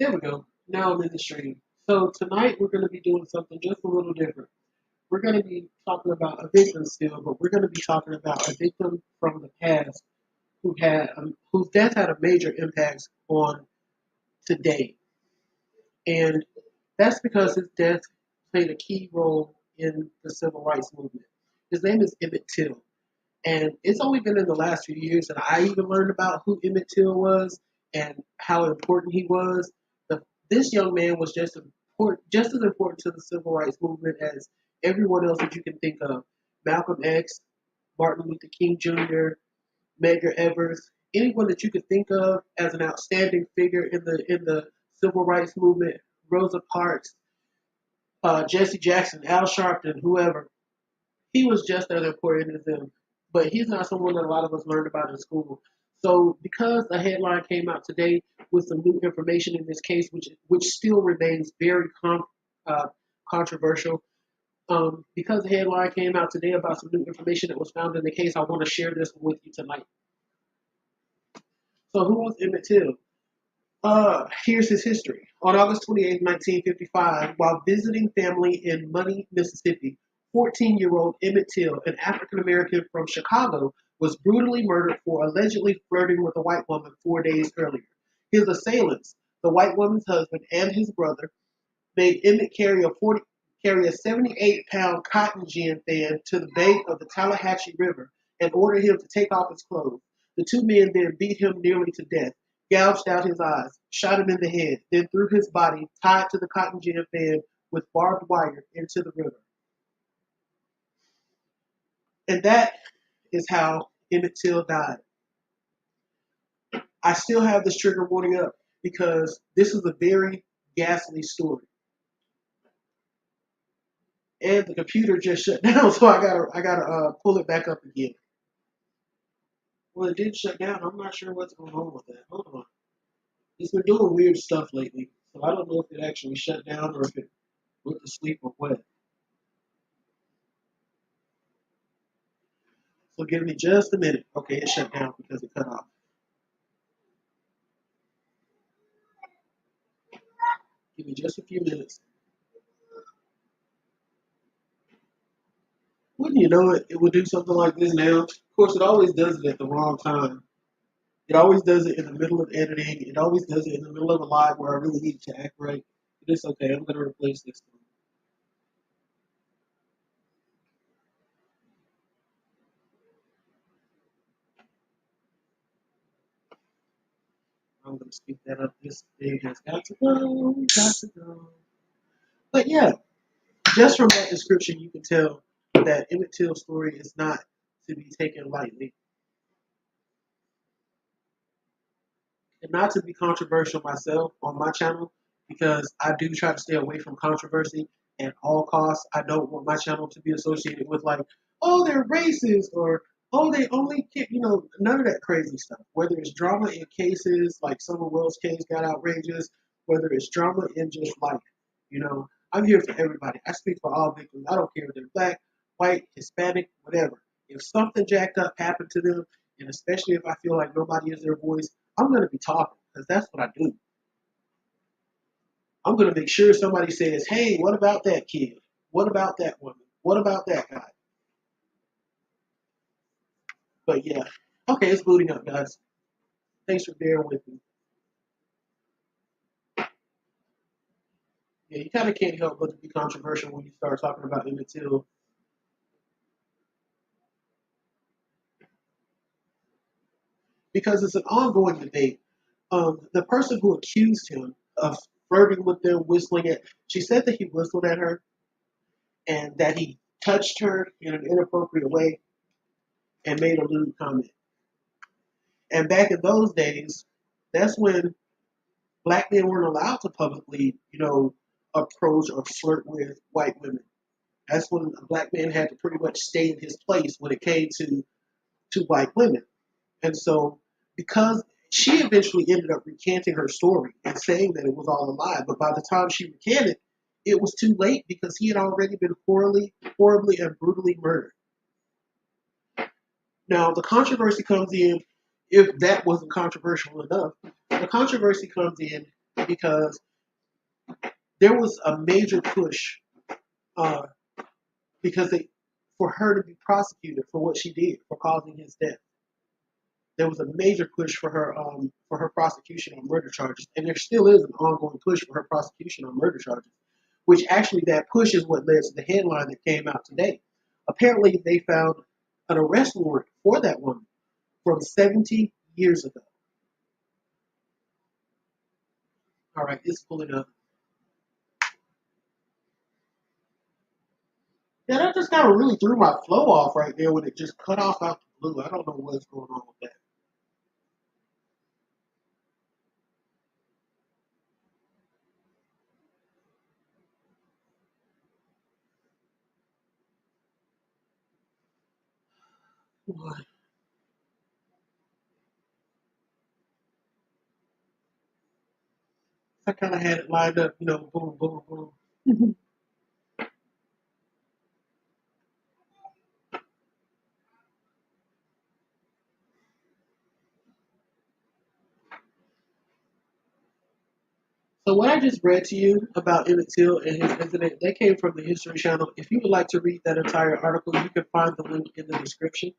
There we go. Now I'm in the stream. So tonight we're going to be doing something just a little different. We're going to be talking about a victim still, but we're going to be talking about a victim from the past whose death had a major impact on today, and that's because his death played a key role in the civil rights movement. His name is Emmett Till, and it's only been in the last few years that I even learned about who Emmett Till was and how important he was. This young man was just as important to the civil rights movement as everyone else that you can think of. Malcolm X, Martin Luther King Jr., Medgar Evers, anyone that you could think of as an outstanding figure in the civil rights movement. Rosa Parks, Jesse Jackson, Al Sharpton, whoever. He was just as important as them, but he's not someone that a lot of us learned about in school. So, because a headline came out today with some new information in this case, which still remains very controversial, because the headline came out today about some new information that was found in the case, I want to share this with you tonight. So, who was Emmett Till? Here's his history. On August 28, 1955, while visiting family in Money, Mississippi, 14-year-old Emmett Till, an African American from Chicago, was brutally murdered for allegedly flirting with a white woman 4 days earlier. His assailants, the white woman's husband and his brother, made Emmett carry a 78-pound cotton gin fan to the bank of the Tallahatchie River and ordered him to take off his clothes. The two men then beat him nearly to death, gouged out his eyes, shot him in the head, then threw his body, tied to the cotton gin fan with barbed wire, into the river. And that is how Emmett Till died. I still have this trigger warning up because this is a very ghastly story. And the computer just shut down, so I gotta pull it back up again. Well, it did shut down. I'm not sure what's going on with that. Hold on. It's been doing weird stuff lately, so I don't know if it actually shut down or if it went to sleep or what. So give me just a minute. Okay, it shut down because it cut off. Give me just a few minutes. Wouldn't you know it, it would do something like this now? Of course, it always does it at the wrong time. It always does it in the middle of editing. It always does it in the middle of a live where I really need it to act right. But it's okay. I'm going to replace this one. I'm going to speed that up. This thing has got to go. Got to go. But yeah, just from that description, you can tell that Emmett Till's story is not to be taken lightly. And not to be controversial myself on my channel, because I do try to stay away from controversy at all costs. I don't want my channel to be associated with like, oh, they're racist or oh, they only get, none of that crazy stuff. Whether it's drama in cases like Summer Wells' case got outrageous, whether it's drama in just life, I'm here for everybody. I speak for all victims. I don't care if they're black, white, Hispanic, whatever. If something jacked up happened to them, and especially if I feel like nobody is their voice, I'm going to be talking because that's what I do. I'm going to make sure somebody says, hey, what about that kid? What about that woman? What about that guy? But yeah, okay, it's booting up, guys. Thanks for bearing with me. Yeah, you kind of can't help but to be controversial when you start talking about Emmett Till. Because it's an ongoing debate. The person who accused him of flirting with them, she said that he whistled at her and that he touched her in an inappropriate way and made a lewd comment. And back in those days, that's when black men weren't allowed to publicly, approach or flirt with white women. That's when a black man had to pretty much stay in his place when it came to white women. And so, because she eventually ended up recanting her story and saying that it was all a lie, but by the time she recanted, it was too late because he had already been horribly, and brutally murdered. Now, the controversy comes in, if that wasn't controversial enough, the controversy comes in because there was a major push uh, for her to be prosecuted for what she did for causing his death. There was a major push for her prosecution on murder charges, and there still is an ongoing push for her prosecution on murder charges. Which actually, that push is what led to the headline that came out today. Apparently, they found an arrest warrant for that woman from 70 years ago. All right, it's pulling up. Yeah, that just kind of really threw my flow off right there when it just cut off out the blue. I don't know what's going on with that. Boy, I kind of had it lined up, boom, boom, boom. So what I just read to you about Emmett Till and his incident, that came from the History Channel. If you would like to read that entire article, you can find the link in the description.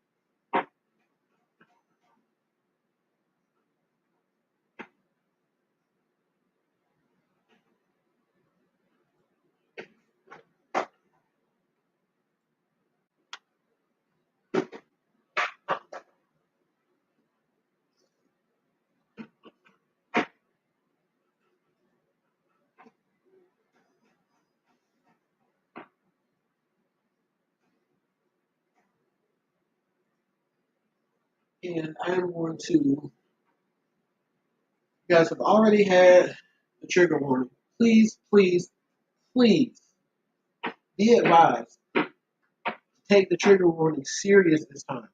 And I am going to, you guys have already had the trigger warning. Please, please, please be advised to take the trigger warning serious this time.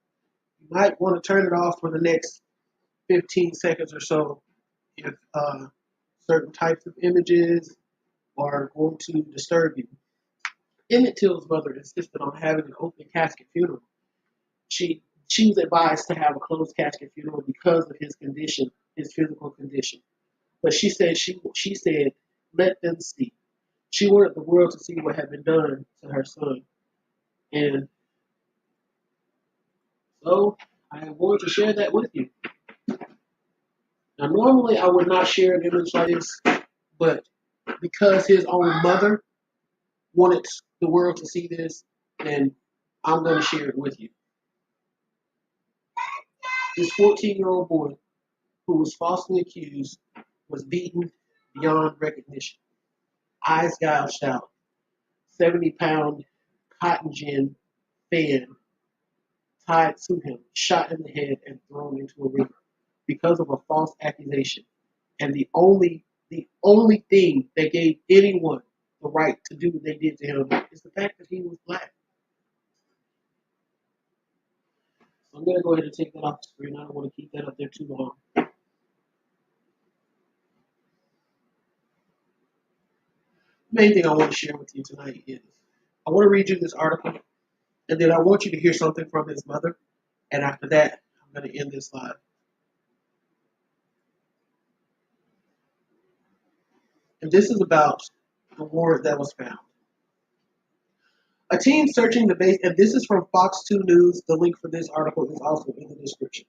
You might want to turn it off for the next 15 seconds or so if certain types of images are going to disturb you. Emmett Till's mother insisted on having an open casket funeral. She she was advised to have a closed casket funeral because of his condition, his physical condition. But she said, let them see. She wanted the world to see what had been done to her son. And so I am going to share that with you. Now normally I would not share an image like this, but because his own mother wanted the world to see this, then I'm going to share it with you. This 14-year-old boy who was falsely accused was beaten beyond recognition. Eyes gouged out, 70-pound cotton gin fan tied to him, shot in the head, and thrown into a river because of a false accusation. And the only thing that gave anyone the right to do what they did to him is the fact that he was black. So I'm gonna go ahead and take that off the screen. I don't want to keep that up there too long. The main thing I want to share with you tonight is I want to read you this article, and then I want you to hear something from his mother. And after that, I'm going to end this live. And this is about the warrant that was found. A team searching the base, and this is from Fox 2 News. The link for this article is also in the description.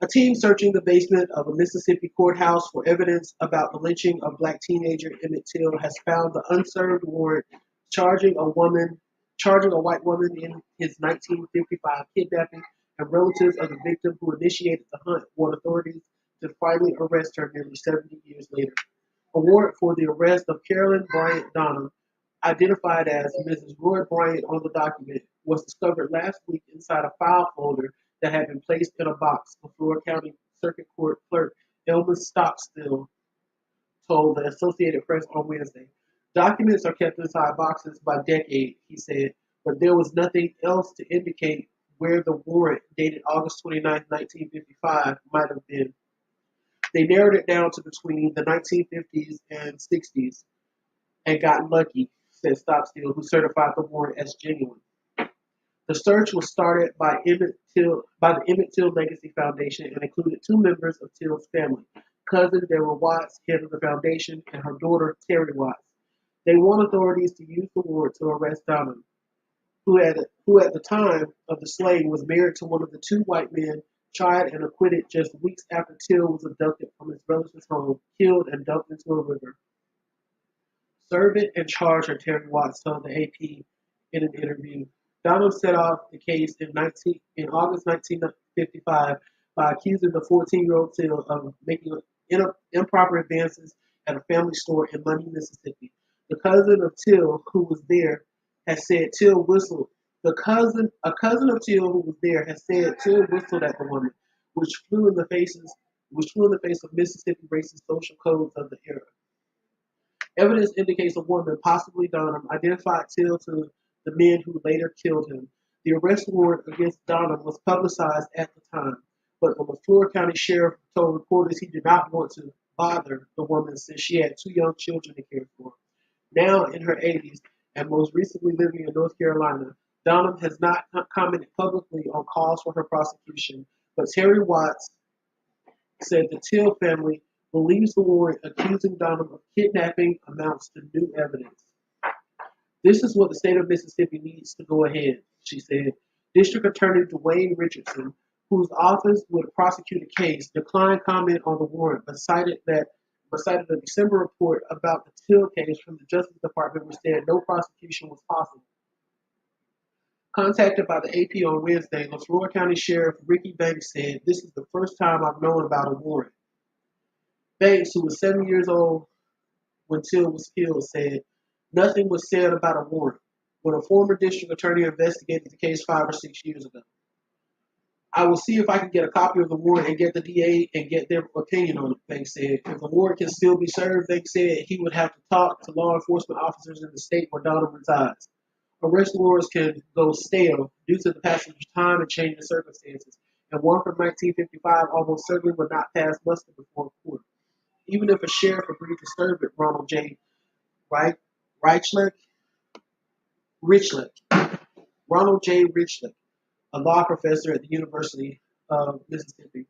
A team searching the basement of a Mississippi courthouse for evidence about the lynching of black teenager Emmett Till has found the unserved warrant charging a white woman in his 1955 kidnapping, and relatives of the victim who initiated the hunt want authorities to finally arrest her nearly 70 years later. A warrant for the arrest of Carolyn Bryant Donham, identified as Mrs. Roy Bryant on the document, was discovered last week inside a file folder that had been placed in a box, Florida County Circuit Court clerk Elma Stockstill told the Associated Press on Wednesday. Documents are kept inside boxes by decade, he said, but there was nothing else to indicate where the warrant, dated August 29, 1955, might have been. They narrowed it down to between the 1950s and 60s and got lucky, said Stockstill, who certified the warrant as genuine. The search was started by the Emmett Till Legacy Foundation and included two members of Till's family, cousin Deborah Watts, head of the foundation, and her daughter Terry Watts. They want authorities to use the warrant to arrest Donham, who at the time of the slaying was married to one of the two white men tried and acquitted just weeks after Till was abducted from his relative's home, killed, and dumped into a river. Serve it and charge her, Terry Watts told the AP in an interview. Donald set off the case in August 1955 by accusing the 14-year-old Till of making improper advances at a family store in Money, Mississippi. The cousin of Till, who was there, has said Till whistled. A cousin of Till who was there has said Till whistled at the woman, which flew in the face of Mississippi racist social codes of the era. Evidence indicates a woman, possibly Donham, identified Till to the men who later killed him. The arrest warrant against Donham was publicized at the time, but the LaFleur County Sheriff told reporters he did not want to bother the woman since she had two young children to care for. Now in her 80s and most recently living in North Carolina, Donham has not commented publicly on calls for her prosecution, but Terry Watts said the Till family believes the warrant accusing Donham of kidnapping amounts to new evidence. This is what the state of Mississippi needs to go ahead, she said. District Attorney Dwayne Richardson, whose office would prosecute a case, declined comment on the warrant, but cited a December report about the Till case from the Justice Department which said no prosecution was possible. Contacted by the AP on Wednesday, LaFleur County Sheriff Ricky Banks said, "This is the first time I've known about a warrant." Banks, who was 7 years old when Till was killed, said, "Nothing was said about a warrant when a former district attorney investigated the case 5 or 6 years ago. I will see if I can get a copy of the warrant and get the DA and get their opinion on it," Banks said. If the warrant can still be served, Banks said, he would have to talk to law enforcement officers in the state where Donald resides. Arrest warrants can go stale due to the passage of time and changing circumstances, and one from 1955 almost certainly would not pass muster before a court. Even if a sheriff agreed to serve it, Ronald J. Richlick, Ronald J. Richlick, a law professor at the University of Mississippi.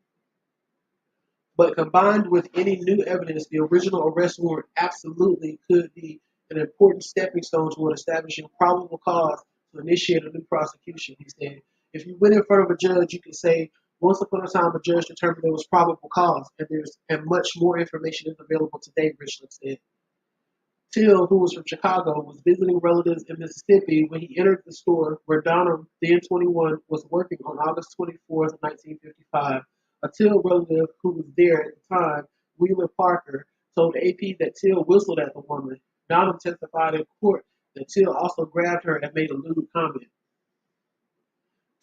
But combined with any new evidence, the original arrest warrant absolutely could be an important stepping stone toward establishing probable cause to initiate a new prosecution, he said. If you went in front of a judge, you could say, once upon a time, a judge determined there was probable cause, and much more information is available today, Richland said. Till, who was from Chicago, was visiting relatives in Mississippi when he entered the store where Donham, then 21, was working on August 24th, 1955. A Till relative who was there at the time, Wheeler Parker, told AP that Till whistled at the woman. Donham testified in court that Till also grabbed her and made a lewd comment.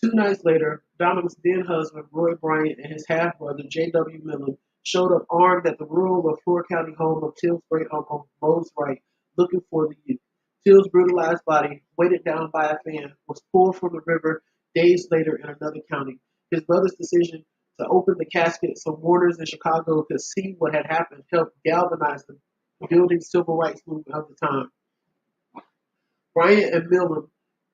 2 nights later, Donham's then husband, Roy Bryant, and his half-brother, J.W. Millen, showed up armed at the rural LaFleur County home of Till's great-uncle, Mose Wright, looking for the youth. Till's brutalized body, weighted down by a fan, was pulled from the river days later in another county. His brother's decision to open the casket so mourners in Chicago could see what had happened helped galvanize the building civil rights movement of the time. Bryant and Millen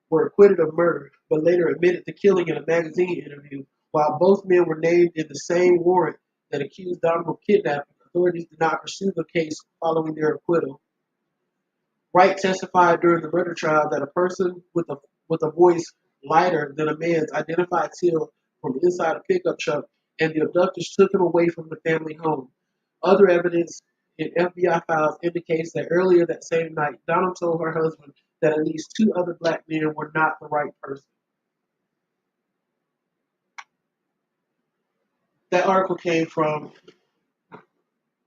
were acquitted of murder, but later admitted to killing in a magazine interview. While both men were named in the same warrant that accused Donald of kidnapping, authorities did not pursue the case following their acquittal. Wright testified during the murder trial that a person with a voice lighter than a man's identified Till from inside a pickup truck, and the abductors took him away from the family home. Other evidence in FBI files indicates that earlier that same night, Donald told her husband that at least 2 other black men were not the right person. That article came from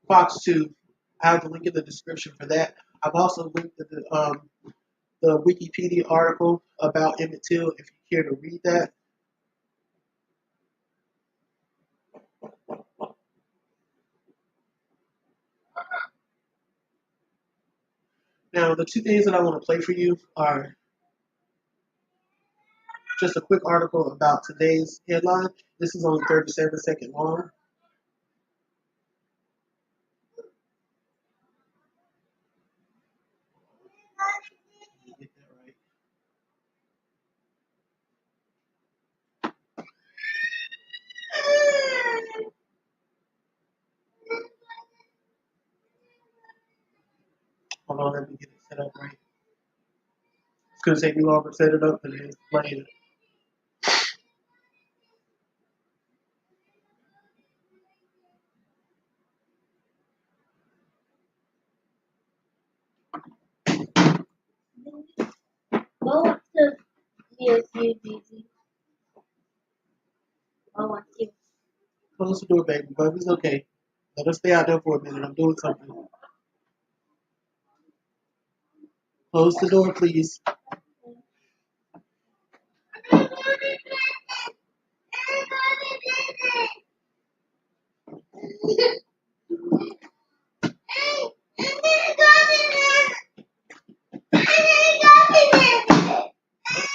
Fox 2. I have the link in the description for that. I've also linked to the Wikipedia article about Emmett Till if you care to read that. Now, the 2 things that I want to play for you are just a quick article about today's headline. This is only 37 seconds long. Get that right. It's going to take me longer to set it up than it is to play it. Go up to DSU, go up to. Close the door, baby. But it's okay. Let us stay out there for a minute. I'm doing something. Close the door, please.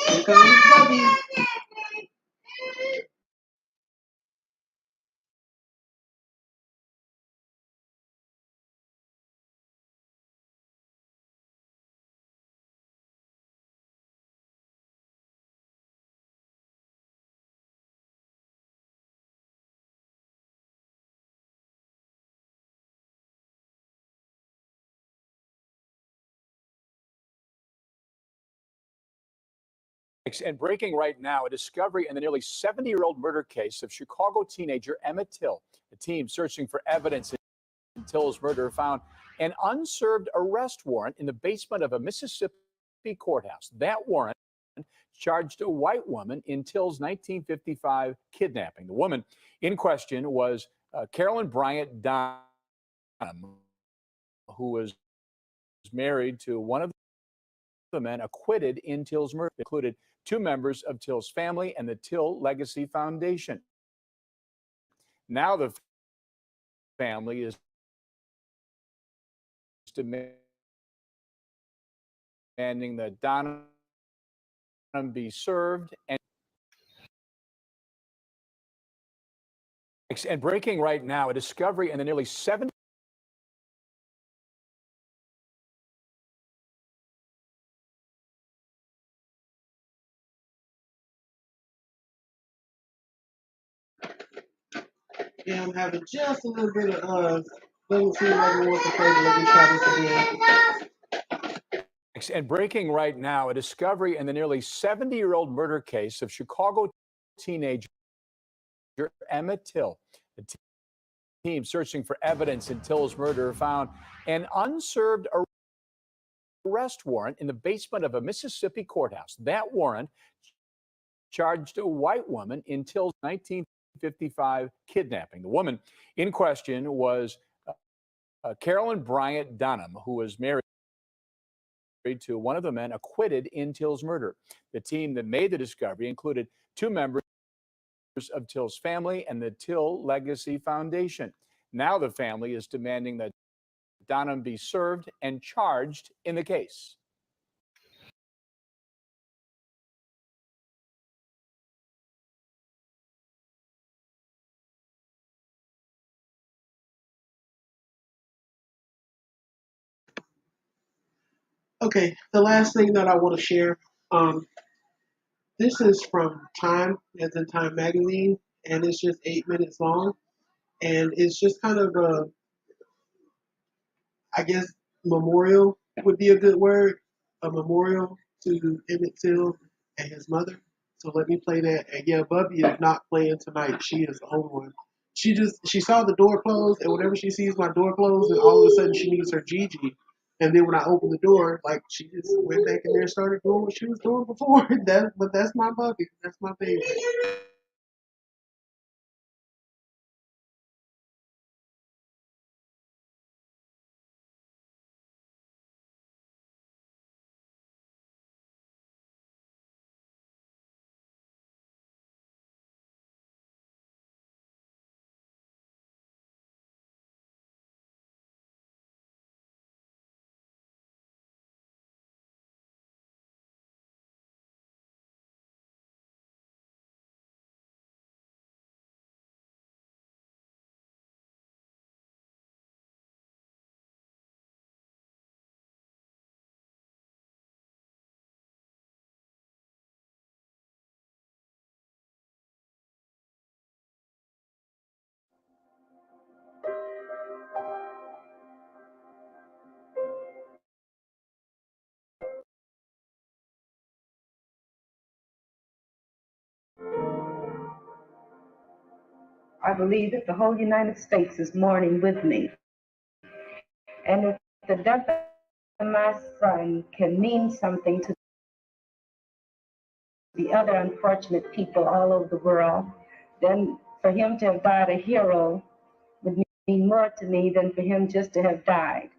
Here comes Bubby. And breaking right now, a discovery in the nearly 70-year-old murder case of Chicago teenager Emmett Till. A team searching for evidence in Till's murder found an unserved arrest warrant in the basement of a Mississippi courthouse. That warrant charged a white woman in Till's 1955 kidnapping. The woman in question was Carolyn Bryant, who was married to one of the men acquitted in Till's murder. Included two members of Till's family and the Till Legacy Foundation. Now the family is demanding that Donna be served. And breaking right now, a discovery in the nearly 70. Yeah, I'm having just a little bit of doesn't seem like it wants to play, but let me try this again. And breaking right now, a discovery in the nearly 70-year-old murder case of Chicago teenager Emmett Till. The team searching for evidence in Till's murder found an unserved arrest warrant in the basement of a Mississippi courthouse. That warrant charged a white woman in Till's 1955 kidnapping. The woman in question was Carolyn Bryant, who was married to one of the men acquitted in Till's murder. The team that made the discovery included two members of Till's family and the Till Legacy Foundation. Now the family is demanding that Donham be served and charged in the case. Okay, the last thing that I want to share. Um, this is from Time, as in Time magazine, and it's just 8 minutes long, and it's just kind of a, I guess, memorial would be a good word, a memorial to Emmett Till and his mother. So let me play that. And yeah, Bubby is not playing tonight. She is on one. She saw the door close, and whenever she sees my door close, and all of a sudden she needs her Gigi. And then when I opened the door, like she just went back in there and started doing what she was doing before. But that's my Bubby. That's my baby. I believe that the whole United States is mourning with me. And if the death of my son can mean something to the other unfortunate people all over the world, then for him to have died a hero would mean more to me than for him just to have died.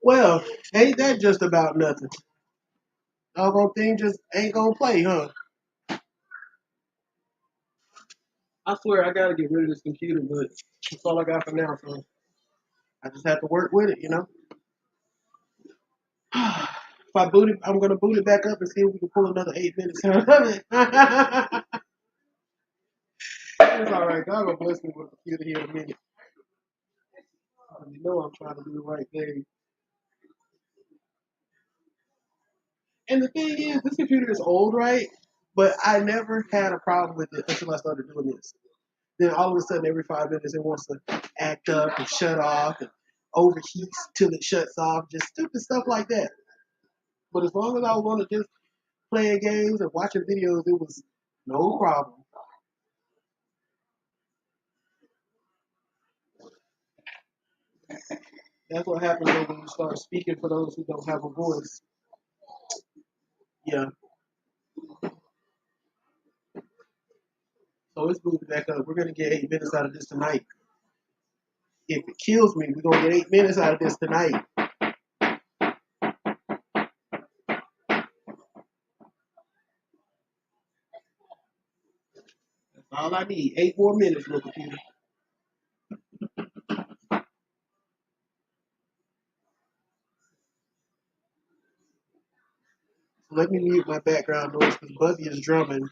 Well, ain't that just about nothing? Doggone thing just ain't gonna play, huh? I swear I gotta get rid of this computer, but that's all I got for now, so I just have to work with it, you know? If I boot it, I'm gonna boot it back up and see if we can pull another 8 minutes out of it. It's alright, God will bless me with a computer here in a minute. You know I'm trying to do the right thing. And the thing is, this computer is old, right? But I never had a problem with it until I started doing this. Then all of a sudden, every 5 minutes, it wants to act up and shut off and overheats till it shuts off. Just stupid stuff like that. But as long as I was on it just playing games and watching videos, it was no problem. That's what happens when you start speaking for those who don't have a voice. Yeah. So let's move it back up. We're going to get 8 minutes out of this tonight. If it kills me, we're going to get 8 minutes out of this tonight. That's all I need. 8 more minutes, little computer. So let me mute my background noise because Bubby is drumming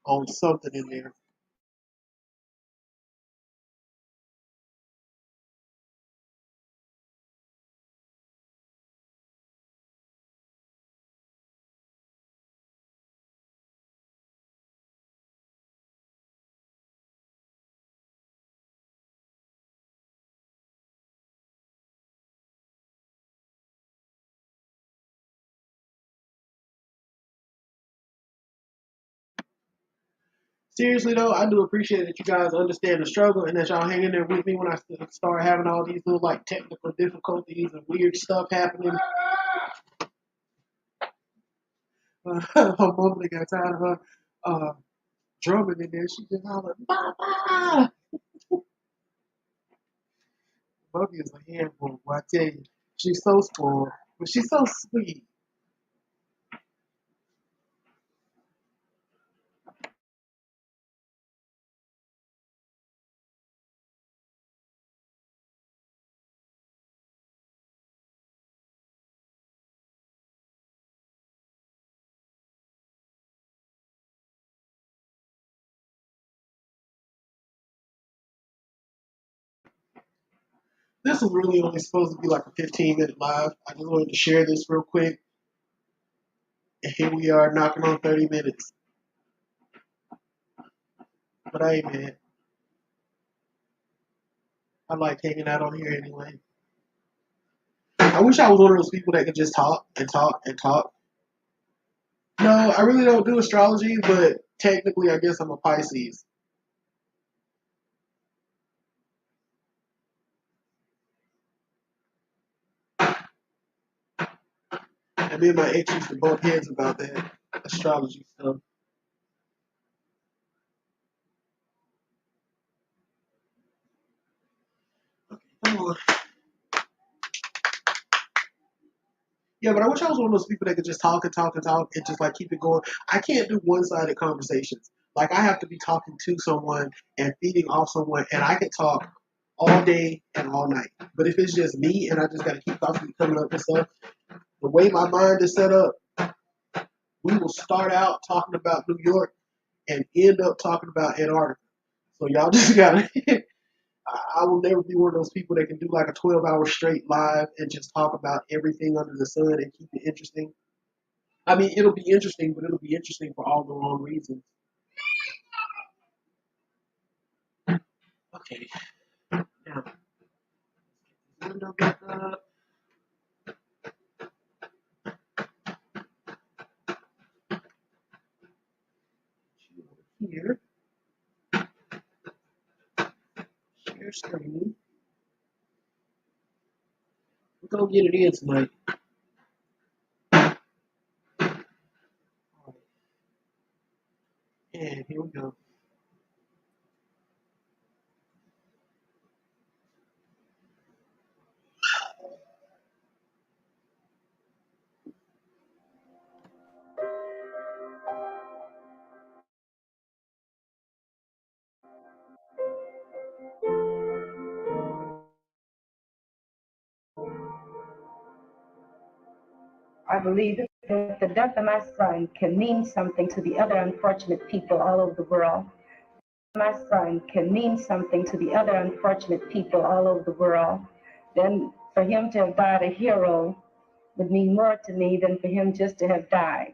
on something in there. Seriously though, I do appreciate that you guys understand the struggle and that y'all hang in there with me when I start having all these little like technical difficulties and weird stuff happening. Her mom got tired of her drumming in there. She just hollered, "Mama!" Bubby is a handful, boy, I tell you. She's so spoiled, but she's so sweet. This was really only supposed to be like a 15-minute live. I just wanted to share this real quick. And here we are knocking on 30 minutes. But I ain't mad. I like hanging out on here anyway. I wish I was one of those people that could just talk and talk and talk. No, I really don't do astrology, but technically I guess I'm a Pisces. And me and my ex used to bump heads about that astrology stuff. Come on. Yeah, but I wish I was one of those people that could just talk and talk and talk and just like keep it going. I can't do one-sided conversations. Like I have to be talking to someone and feeding off someone, and I can talk all day and all night. But if it's just me and I just got to keep constantly coming up with stuff, the way my mind is set up, we will start out talking about New York and end up talking about Antarctica. So y'all just gotta. I will never be one of those people that can do like a 12-hour straight live and just talk about everything under the sun and keep it interesting. I mean, it'll be interesting, but it'll be interesting for all the wrong reasons. Okay. Now, window back up. Here. Share screen. We're gonna get it in tonight. And here we go. I believe that the death of my son can mean something to the other unfortunate people all over the world. My son can mean something to the other unfortunate people all over the world. Then for him to have died a hero would mean more to me than for him just to have died.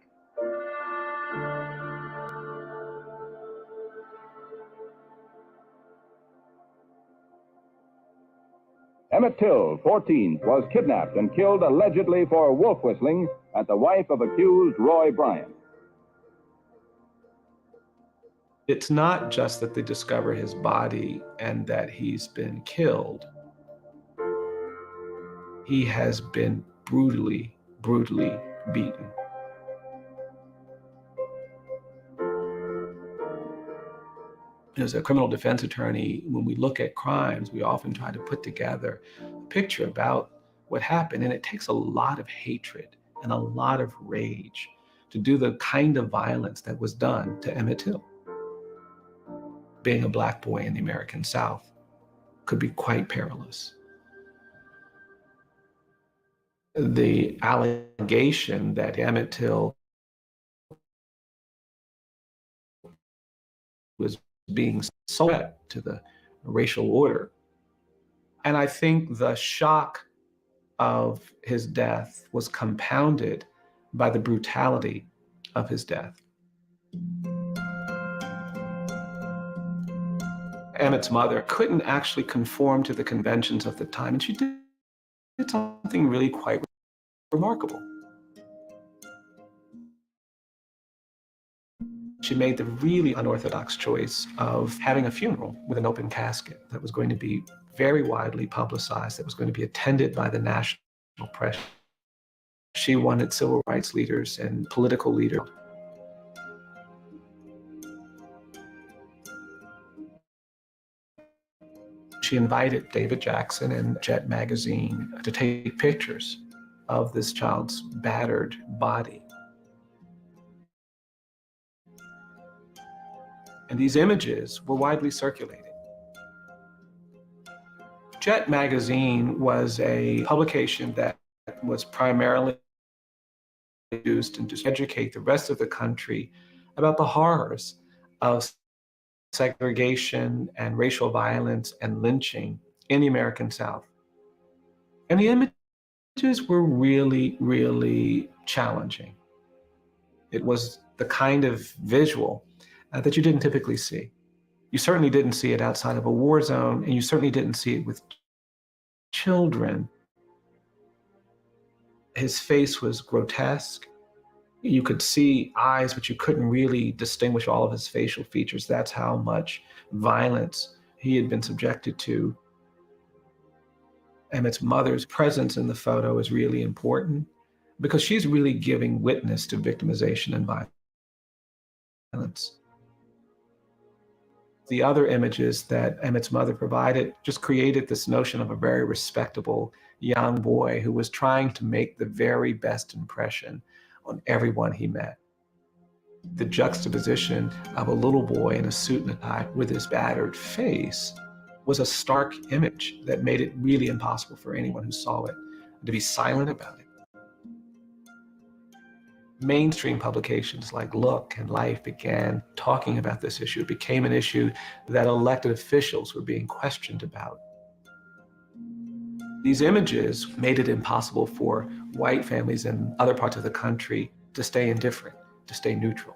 Emmett Till, 14, was kidnapped and killed allegedly for wolf whistling at the wife of accused Roy Bryant. It's not just that they discover his body and that he's been killed. He has been brutally, brutally beaten. As a criminal defense attorney, when we look at crimes, we often try to put together a picture about what happened, and it takes a lot of hatred and a lot of rage to do the kind of violence that was done to Emmett Till. Being a Black boy in the American South could be quite perilous. The allegation that Emmett Till was being sold to the racial order. And I think the shock of his death was compounded by the brutality of his death. Emmett's mother couldn't actually conform to the conventions of the time, and she did something really quite remarkable. She made the really unorthodox choice of having a funeral with an open casket that was going to be very widely publicized, that was going to be attended by the national press. She wanted civil rights leaders and political leaders. She invited David Jackson and Jet magazine to take pictures of this child's battered body. And these images were widely circulated. Jet magazine was a publication that was primarily used and to educate the rest of the country about the horrors of segregation and racial violence and lynching in the American South. And the images were really, really challenging. It was the kind of visual that you didn't typically see. You certainly didn't see it outside of a war zone, and you certainly didn't see it with children. His face was grotesque. You could see eyes, but you couldn't really distinguish all of his facial features. That's how much violence he had been subjected to. Emmett's mother's presence in the photo is really important because she's really giving witness to victimization and violence. The other images that Emmett's mother provided just created this notion of a very respectable young boy who was trying to make the very best impression on everyone he met. The juxtaposition of a little boy in a suit and a tie with his battered face was a stark image that made it really impossible for anyone who saw it to be silent about it. Mainstream publications like Look and Life began talking about this issue. It became an issue that elected officials were being questioned about. These images made it impossible for white families in other parts of the country to stay indifferent, to stay neutral.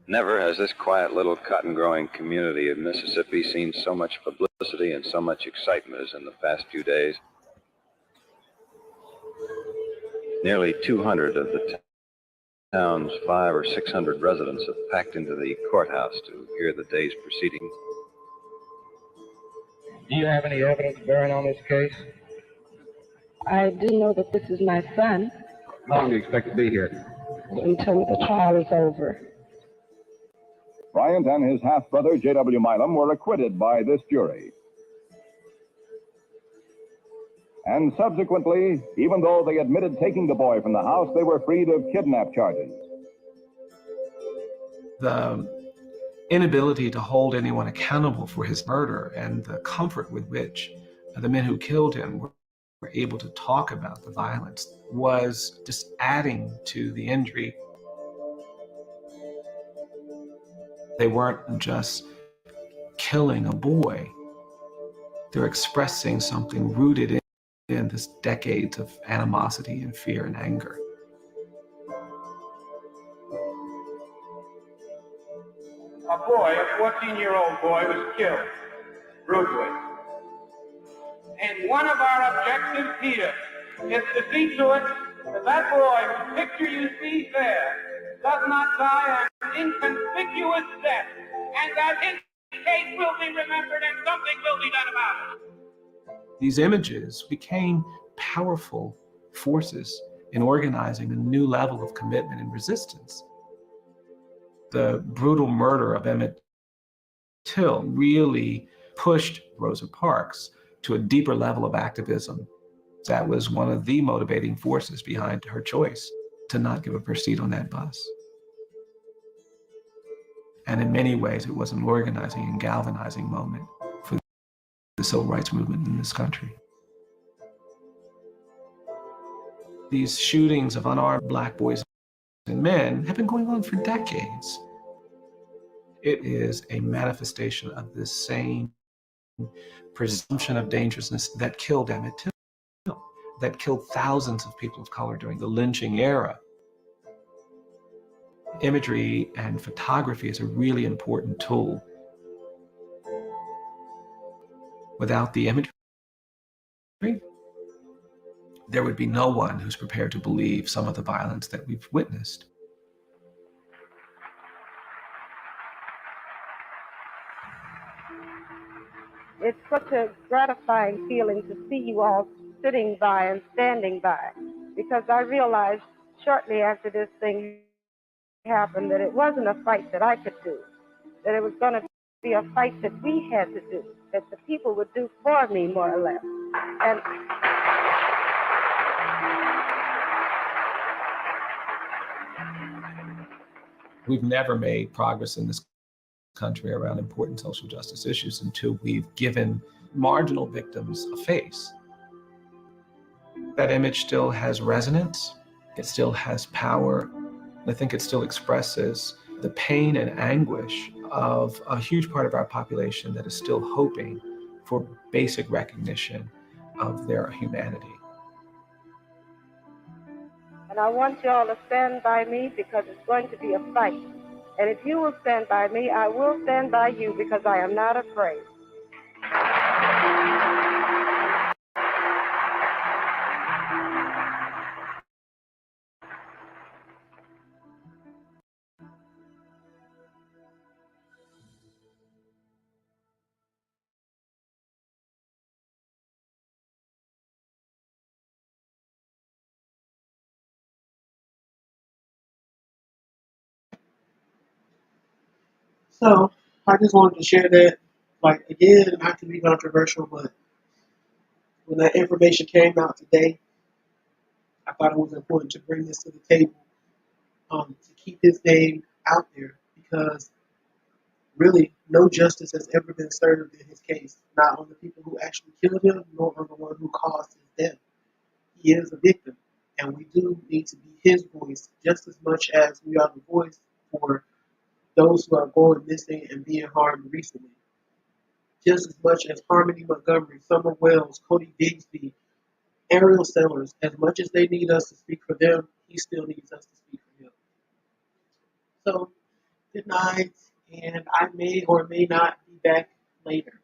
Never has this quiet little cotton-growing community of Mississippi seen so much publicity and so much excitement as in the past few days. Nearly 200 of the town's 500 or 600 residents have packed into the courthouse to hear the day's proceedings. Do you have any evidence bearing on this case? I do know that this is my son. How long do you expect to be here? Until the trial is over. Bryant and his half-brother, J.W. Milam, were acquitted by this jury. And subsequently, even though they admitted taking the boy from the house, they were freed of kidnap charges. The inability to hold anyone accountable for his murder and the comfort with which the men who killed him were able to talk about the violence was just adding to the injury. They weren't just killing a boy. They're expressing something rooted in this decades of animosity and fear and anger. A boy, a 14-year-old boy, was killed brutally. And one of our objectives here is to see to it that that boy, whose picture you see there, does not die an inconspicuous death, and that his case will be remembered and something will be done about it. These images became powerful forces in organizing a new level of commitment and resistance. The brutal murder of Emmett Till really pushed Rosa Parks to a deeper level of activism. That was one of the motivating forces behind her choice to not give up her seat on that bus. And in many ways, it was an organizing and galvanizing moment for the civil rights movement in this country. These shootings of unarmed Black boys and men have been going on for decades. It is a manifestation of this same presumption of dangerousness that killed Emmett Till, that killed thousands of people of color during the lynching era. Imagery and photography is a really important tool. Without the imagery, there would be no one who's prepared to believe some of the violence that we've witnessed. It's such a gratifying feeling to see you all sitting by and standing by, because I realized shortly after this thing happened that it wasn't a fight that I could do, that it was going to be a fight that we had to do, that the people would do for me, more or less. And we've never made progress in this country around important social justice issues until we've given marginal victims a face. That image still has resonance, it still has power. I think it still expresses the pain and anguish of a huge part of our population that is still hoping for basic recognition of their humanity. And I want you all to stand by me, because it's going to be a fight. And if you will stand by me, I will stand by you, because I am not afraid. So I just wanted to share that. Like, again, not to be controversial, but when that information came out today, I thought it was important to bring this to the table. to keep his name out there, because really no justice has ever been served in his case, not on the people who actually killed him, nor on the one who caused his death. He is a victim, and we do need to be his voice just as much as we are the voice for those who are going missing and being harmed recently. Just as much as Harmony Montgomery, Summer Wells, Cody Bigsby, Ariel Sellers, as much as they need us to speak for them, he still needs us to speak for him. So, good night, and I may or may not be back later.